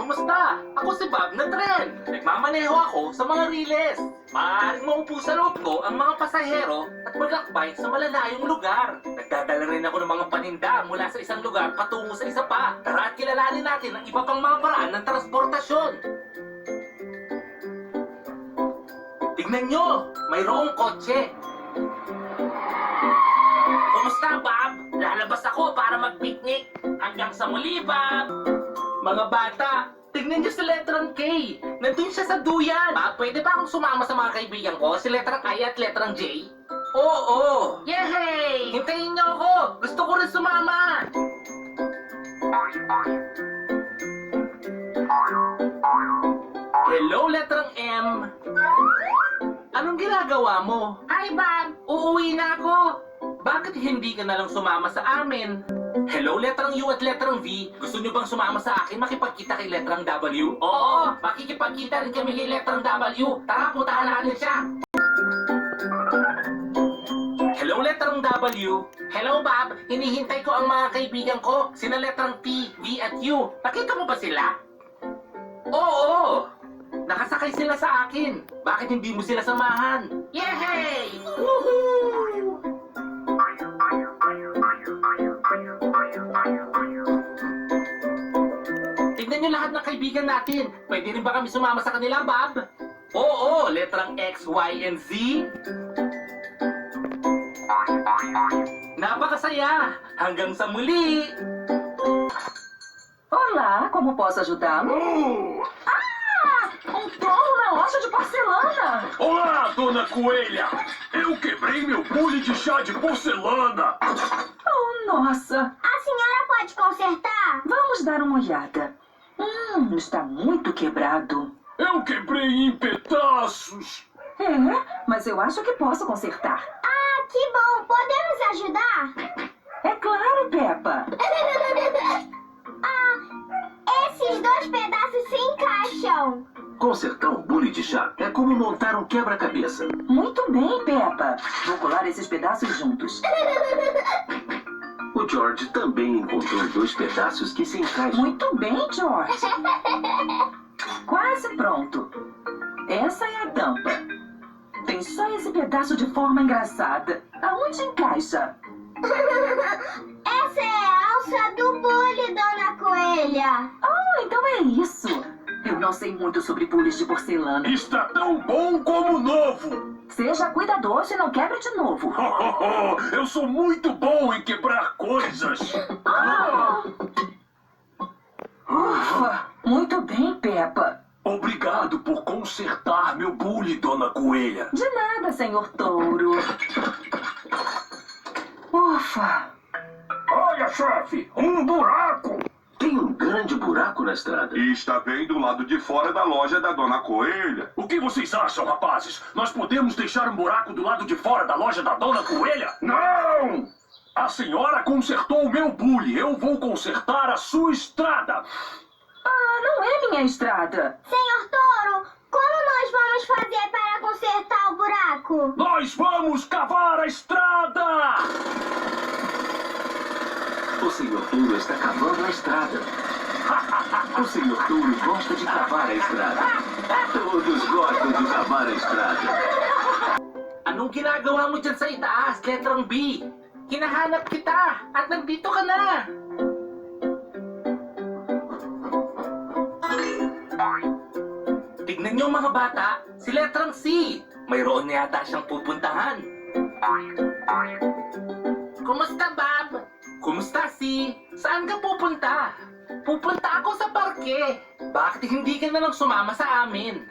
Kumusta? Ako si Bob na Tren. Nagmamaneho ako sa mga riles. Maaaring maupo sa loob ko ang mga pasahero at maglakbay sa malalayong lugar. Nagdadala rin ako ng mga paninda mula sa isang lugar patungo sa isa pa. Tara at kilalanin natin ang iba pang mga paraan ng transportasyon. Tignan nyo, mayroong kotse. Kumusta, Bob? Lalabas ako para mag-picnic. Hanggang sa muli, Bob! Mga bata, tignan niyo si letrang K. Nandun siya sa duyan. Bob, pwede ba akong sumama sa mga kaibigan ko, si letrang I at letrang J? Oo! Yehey! Hintayin niyo ako! Gusto ko rin sumama! Hello, letrang M. Anong ginagawa mo? Hi, Bob! Uuwi na ako! Bakit hindi ka na lang sumama sa amin? Hello, letrang U at letrang V. Gusto niyo bang sumama sa akin makipagkita kay letrang W? Oo, makikipagkita rin kami kay letrang W. Tara, puntahan natin siya. Hello, letrang W. Hello, Bob. Hinihintay ko ang mga kaibigan ko. Sina letrang T, V at U. Nakita mo ba sila? Oo! Nakasakay sila sa akin. Bakit hindi mo sila samahan? Yehey! Woohoo! Tignan niyo lahat ng kaibigan natin. Pwede rin ba kami sumama sa kanila, Bob? Oo, letrang X, Y, and Z. Napakasaya! Hanggang sa muli! Olá, como posso ajudá-lo? Um tolo na loja de porcelana! Olá, dona Coelha! Eu quebrei meu bule de chá de porcelana! Oh, nossa! A senhora pode consertar? Vamos dar uma olhada. Está muito quebrado. Eu quebrei em pedaços! É, mas eu acho que posso consertar. Ah, que bom! Podemos ajudar? É claro, Peppa. Esses dois pedaços se encaixam. Consertar um bule de chá é como montar um quebra-cabeça. Muito bem, Peppa. Vou colar esses pedaços juntos. O George também encontrou dois pedaços que se encaixam. Muito bem, George. Quase pronto. Essa é a tampa. Tem só esse pedaço de forma engraçada. Aonde encaixa? Essa é a alça do bule, dona Coelha. Oh, então é isso. Eu não sei muito sobre bules de porcelana. Está tão bom como novo! Seja cuidadoso e não quebre de novo. Eu sou muito bom em quebrar coisas! Ufa, muito bem, Peppa. Obrigado por consertar meu bule, dona Coelha. De nada, senhor touro. Ufa. Olha, chefe, um buraco! Tem um grande buraco na estrada. E está bem do lado de fora da loja da Dona Coelha. O que vocês acham, rapazes? Nós podemos deixar um buraco do lado de fora da loja da Dona Coelha? Não! A senhora consertou o meu bule. Eu vou consertar a sua estrada. Ah, não é minha estrada. Senhor Touro, como nós vamos fazer para consertar o buraco? Nós vamos cavar a estrada! O senhor Touro está cavando a estrada. O senhor Touro gosta de cavar a estrada. Todos gostam de cavar a estrada. Anong ginagawa mo dyan sa itaas, letrang B? Hinahanap kita at nandito ka na! Tignan niyo mga bata, si letrang C. Mayroon na yata siyang pupuntahan. Kumusta, Bob? Kumusta, C? Saan ka pupunta? Pupunta ako sa parke. Bakit hindi ka na lang sumama sa amin?